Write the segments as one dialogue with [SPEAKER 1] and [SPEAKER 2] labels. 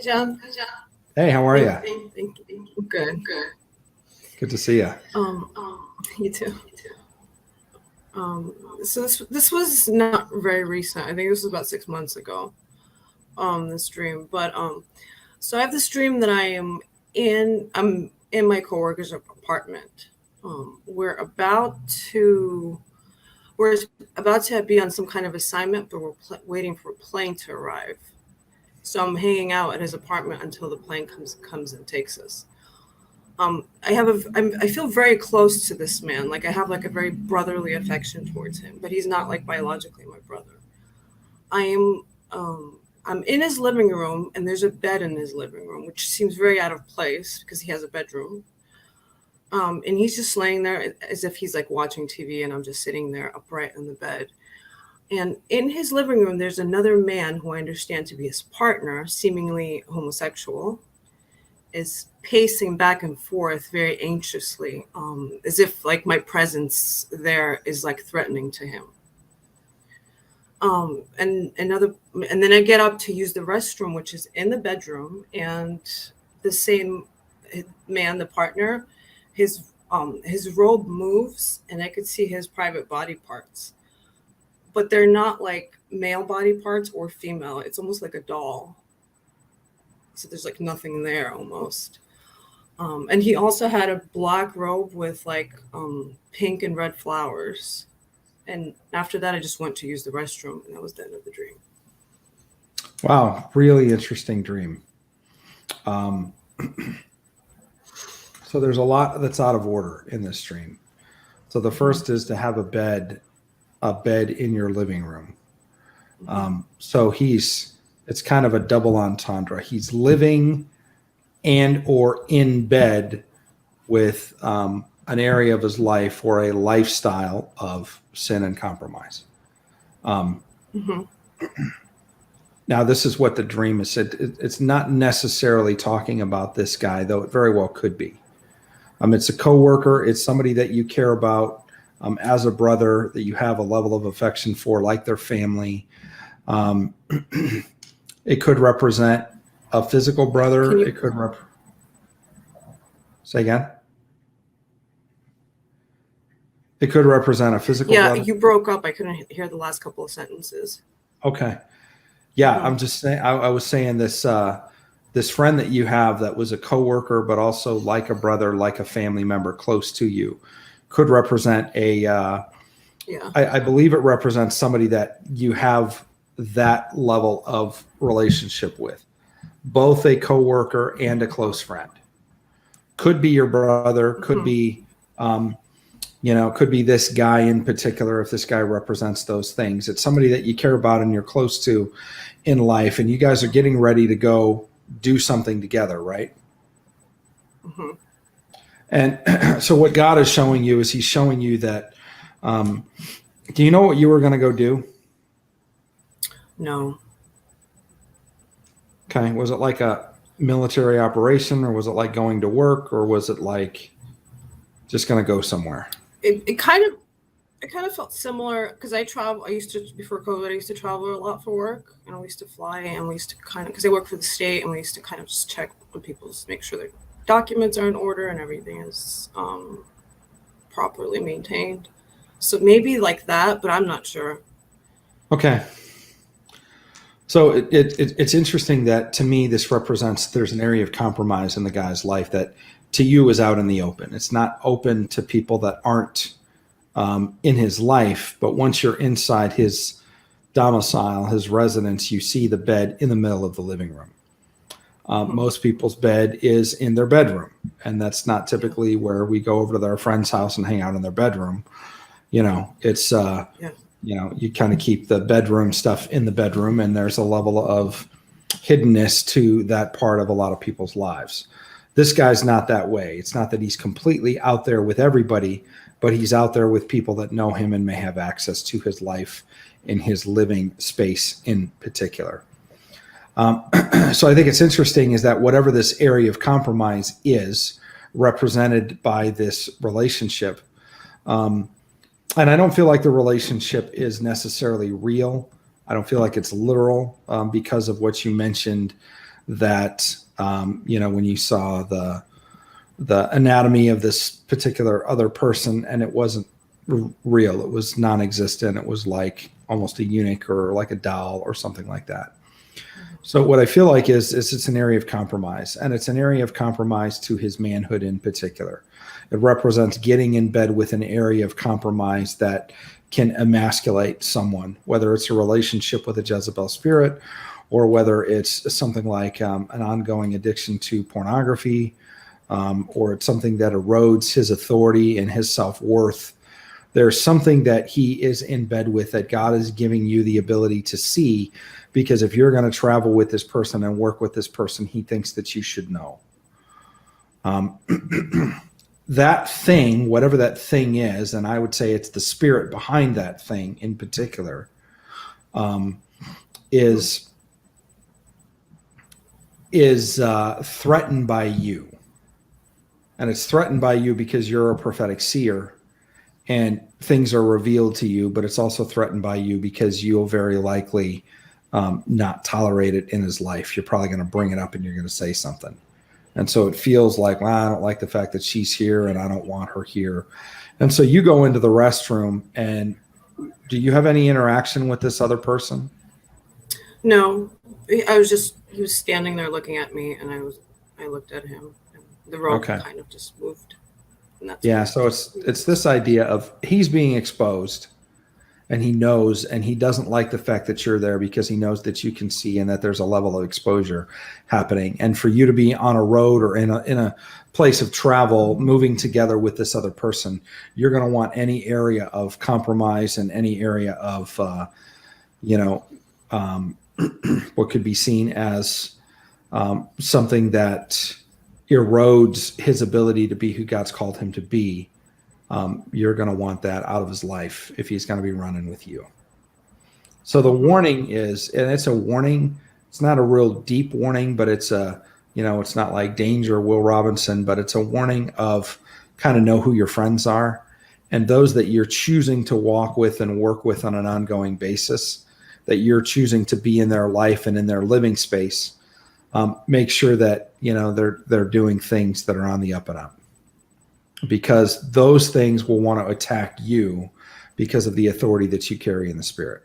[SPEAKER 1] John.
[SPEAKER 2] Hey, how are you?
[SPEAKER 1] Thank you. Good.
[SPEAKER 2] Good to see you.
[SPEAKER 1] You too. So this was not very recent. I think this was about 6 months ago. This dream, but so I have this dream that I'm in my coworker's apartment. We're about to be on some kind of assignment, but we're waiting for a plane to arrive. So I'm hanging out at his apartment until the plane comes and takes us. I feel very close to this man. Like I have like a very brotherly affection towards him, but he's not like biologically my brother. I am I'm in his living room, and there's a bed in his living room, which seems very out of place because he has a bedroom. And he's just laying there as if he's like watching TV, and I'm just sitting there upright in the bed. And in his living room, there's another man who I understand to be his partner, seemingly homosexual, is pacing back and forth very anxiously, as if like my presence there is like threatening to him. And then I get up to use the restroom, which is in the bedroom, and the same man, the partner, his robe moves, and I could see his private body parts, but they're not like male body parts or female. It's almost like a doll. So there's like nothing there almost. And he also had a black robe with like pink and red flowers. And after that, I just went to use the restroom, and that was the end of the dream.
[SPEAKER 2] Wow, really interesting dream. So there's a lot that's out of order in this dream. So the first is to have a bed in your living room. So it's kind of a double entendre. He's living and or in bed with an area of his life or a lifestyle of sin and compromise. Now, this is what the dream is said. It's not necessarily talking about this guy, though it very well could be. It's a coworker. It's somebody that you care about as a brother, that you have a level of affection for, like their family. It could represent a physical brother. It could say again. It could represent a physical brother.
[SPEAKER 1] Yeah, you broke up. I couldn't hear the last couple of sentences.
[SPEAKER 2] Okay. Yeah, I'm just saying. I was saying this. This friend that you have that was a coworker, but also like a brother, like a family member close to you, could represent I believe it represents somebody that you have that level of relationship with, both a coworker and a close friend. Could be your brother, could be, could be this guy in particular, if this guy represents those things. It's somebody that you care about and you're close to in life, and you guys are getting ready to go do something together, right? And so what God is showing you is he's showing you that, do you know what you were going to go do?
[SPEAKER 1] No.
[SPEAKER 2] Okay. Was it like a military operation, or was it like going to work, or was it like just going to go somewhere?
[SPEAKER 1] It kind of felt similar because before COVID, I used to travel a lot for work, and we used to fly, and we used to because I work for the state, and we used to kind of just check on people's, make sure their documents are in order and everything is properly maintained. So maybe like that, but I'm not sure.
[SPEAKER 2] Okay. So it's interesting that, to me, this represents there's an area of compromise in the guy's life that to you is out in the open. It's not open to people that aren't in his life, but once you're inside his domicile, his residence, you see the bed in the middle of the living room. Most people's bed is in their bedroom, and that's not typically where we go over to their friend's house and hang out in their bedroom. It's you kind of keep the bedroom stuff in the bedroom, and there's a level of hiddenness to that part of a lot of people's lives. This guy's not that way. It's not that he's completely out there with everybody, but he's out there with people that know him and may have access to his life in his living space in particular. So I think it's interesting is that whatever this area of compromise is represented by this relationship, and I don't feel like the relationship is necessarily real. I don't feel like it's literal because of what you mentioned that, when you saw the anatomy of this particular other person, and it wasn't real. It was non-existent. It was like almost a eunuch or like a doll or something like that. So what I feel like is it's an area of compromise, and it's an area of compromise to his manhood in particular. It represents getting in bed with an area of compromise that can emasculate someone, whether it's a relationship with a Jezebel spirit, or whether it's something like an ongoing addiction to pornography, or it's something that erodes his authority and his self-worth. There's something that he is in bed with that God is giving you the ability to see, because if you're going to travel with this person and work with this person, he thinks that you should know. That thing, whatever that thing is, and I would say it's the spirit behind that thing in particular, is threatened by you. And it's threatened by you because you're a prophetic seer and things are revealed to you, but it's also threatened by you because you'll very likely not tolerate it in his life. You're probably going to bring it up and you're going to say something. And so it feels like, well, I don't like the fact that she's here and I don't want her here. And so you go into the restroom, and do you have any interaction with this other person?
[SPEAKER 1] No, he was standing there looking at me, and I looked at him, and the rope kind of just moved. And that's
[SPEAKER 2] so it's this idea of he's being exposed, and he knows, and he doesn't like the fact that you're there because he knows that you can see and that there's a level of exposure happening. And for you to be on a road or in a place of travel, moving together with this other person, you're going to want any area of compromise and any area of, what could be seen as something that erodes his ability to be who God's called him to be. You're going to want that out of his life if he's going to be running with you. So the warning is, and it's a warning. It's not a real deep warning, but it's it's not like Danger, Will Robinson, but it's a warning of kind of know who your friends are, and those that you're choosing to walk with and work with on an ongoing basis, that you're choosing to be in their life and in their living space. Make sure that, they're doing things that are on the up and up. Because those things will want to attack you because of the authority that you carry in the spirit.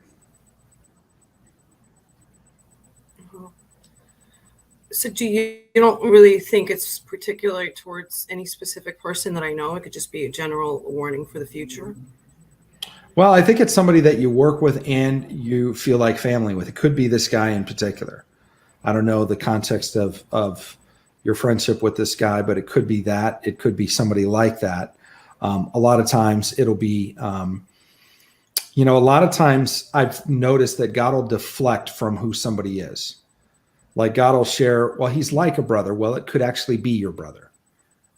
[SPEAKER 1] So you don't really think it's particular towards any specific person that I know? It could just be a general warning for the future?
[SPEAKER 2] Well, I think it's somebody that you work with and you feel like family with. It could be this guy in particular. I don't know the context of your friendship with this guy, but it could be that. It could be somebody like that. A lot of times it'll be, a lot of times I've noticed that God will deflect from who somebody is. Like God will share, well, he's like a brother. Well, it could actually be your brother.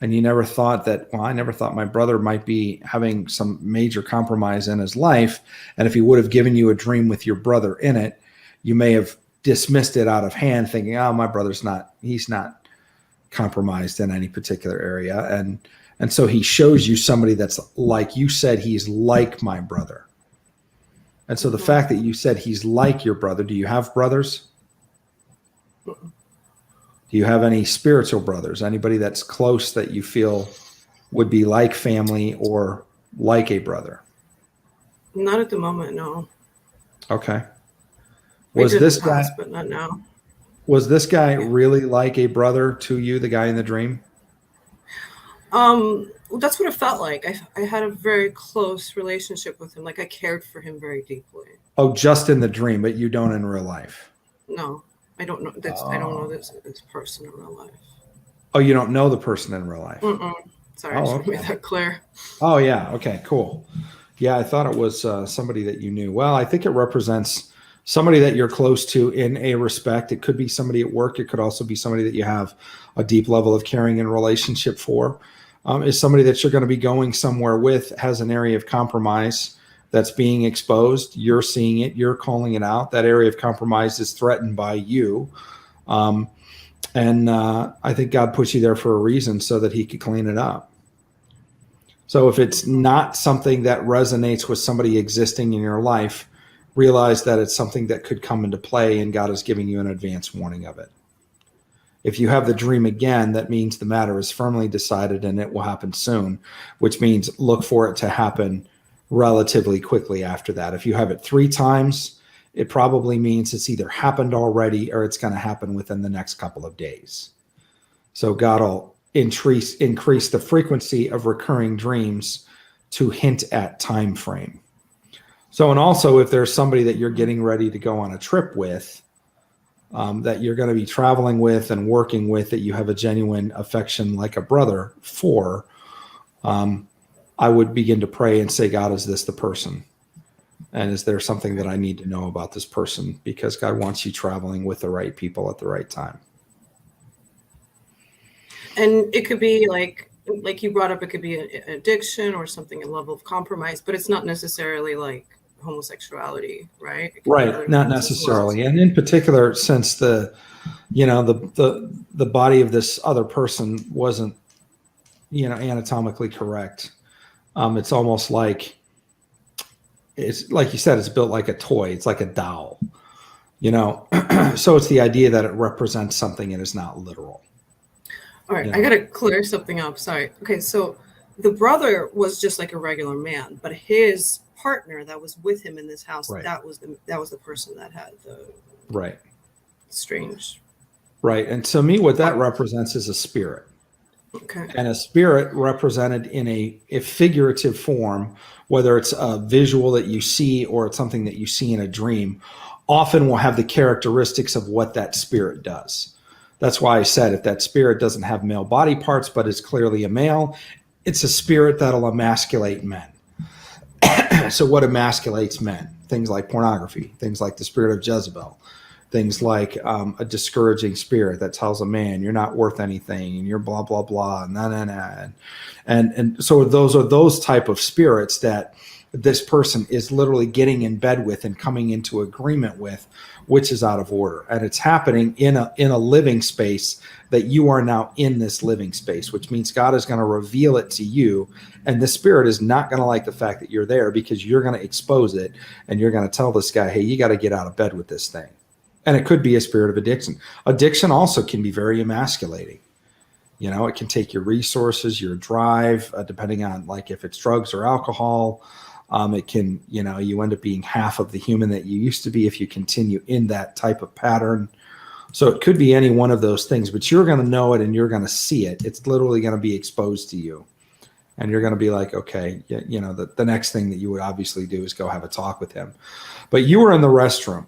[SPEAKER 2] And you never thought that, well, I never thought my brother might be having some major compromise in his life. And if he would have given you a dream with your brother in it, you may have dismissed it out of hand thinking, oh, my brother's he's not compromised in any particular area. And so he shows you somebody that's like you said, he's like my brother. And so the fact that you said he's like your brother, do you have brothers? Do you have any spiritual brothers? Anybody that's close that you feel would be like family or like a brother?
[SPEAKER 1] Not at the moment, no.
[SPEAKER 2] Okay. Was this guy,
[SPEAKER 1] but not now.
[SPEAKER 2] Was this guy really like a brother to you, the guy in the dream?
[SPEAKER 1] Well, that's what it felt like. I had a very close relationship with him. Like I cared for him very deeply.
[SPEAKER 2] Oh, just in the dream, but you don't in real life?
[SPEAKER 1] No, I don't know. I don't know this person in real life.
[SPEAKER 2] Oh, you don't know the person in real life?
[SPEAKER 1] Sorry, I should make that clear.
[SPEAKER 2] Oh, yeah. Okay, cool. Yeah, I thought it was somebody that you knew. Well, I think it represents somebody that you're close to in a respect. It could be somebody at work. It could also be somebody that you have a deep level of caring and relationship for. Is somebody that you're going to be going somewhere with, has an area of compromise that's being exposed. You're seeing it. You're calling it out. That area of compromise is threatened by you. And I think God put you there for a reason so that he could clean it up. So if it's not something that resonates with somebody existing in your life, realize that it's something that could come into play, and God is giving you an advance warning of it. If you have the dream again, that means the matter is firmly decided and it will happen soon, which means look for it to happen relatively quickly after that. If you have it 3 times, it probably means it's either happened already or it's going to happen within the next couple of days. So God will increase the frequency of recurring dreams to hint at time frame. So, and also if there's somebody that you're getting ready to go on a trip with, that you're going to be traveling with and working with, that you have a genuine affection like a brother for, I would begin to pray and say, God, is this the person? And is there something that I need to know about this person? Because God wants you traveling with the right people at the right time.
[SPEAKER 1] And it could be like you brought up, it could be an addiction or something, a level of compromise, but it's not necessarily like homosexuality, right?
[SPEAKER 2] Right, not necessarily. And in particular, since the body of this other person wasn't, anatomically correct, it's almost like, it's like you said, it's built like a toy. It's like a doll, so it's the idea that it represents something and is not literal.
[SPEAKER 1] All right, I got to clear something up. Sorry. Okay, so the brother was just like a regular man, but his partner that was with him in this house,
[SPEAKER 2] right,
[SPEAKER 1] that was the person that had the
[SPEAKER 2] right,
[SPEAKER 1] strange.
[SPEAKER 2] Right. And to me, what that represents is a spirit.
[SPEAKER 1] Okay.
[SPEAKER 2] And a spirit represented in a figurative form, whether it's a visual that you see or it's something that you see in a dream, often will have the characteristics of what that spirit does. That's why I said if that spirit doesn't have male body parts, but is clearly a male, it's a spirit that'll emasculate men. So what emasculates men? Things like pornography, things like the spirit of Jezebel, things like a discouraging spirit that tells a man you're not worth anything and you're blah, blah, blah, and so those are those type of spirits that this person is literally getting in bed with and coming into agreement with, which is out of order. And it's happening in a living space that you are now in this living space, which means God is going to reveal it to you. And the spirit is not going to like the fact that you're there because you're going to expose it and you're going to tell this guy, hey, you got to get out of bed with this thing. And it could be a spirit of addiction. Addiction also can be very emasculating. It can take your resources, your drive, depending on like if it's drugs or alcohol. It can, you end up being half of the human that you used to be if you continue in that type of pattern. So it could be any one of those things, but you're going to know it and you're going to see it. It's literally going to be exposed to you. And you're going to be like, okay, the next thing that you would obviously do is go have a talk with him. But you were in the restroom,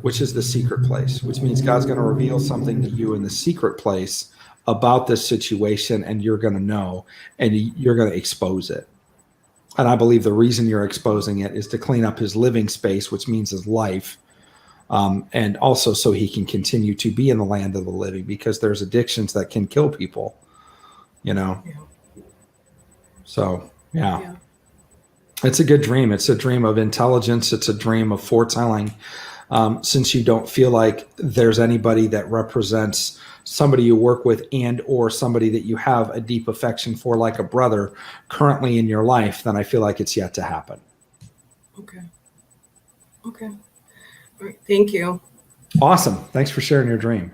[SPEAKER 2] which is the secret place, which means God's going to reveal something to you in the secret place about this situation, and you're going to know, and you're going to expose it. And I believe the reason you're exposing it is to clean up his living space, which means his life, and also so he can continue to be in the land of the living, because there's addictions that can kill people, Yeah. So, yeah. It's a good dream. It's a dream of intelligence. It's a dream of foretelling. Since you don't feel like there's anybody that represents somebody you work with and or somebody that you have a deep affection for, like a brother, currently in your life, then I feel like it's yet to happen.
[SPEAKER 1] Okay. All right. Thank you.
[SPEAKER 2] Awesome. Thanks for sharing your dream.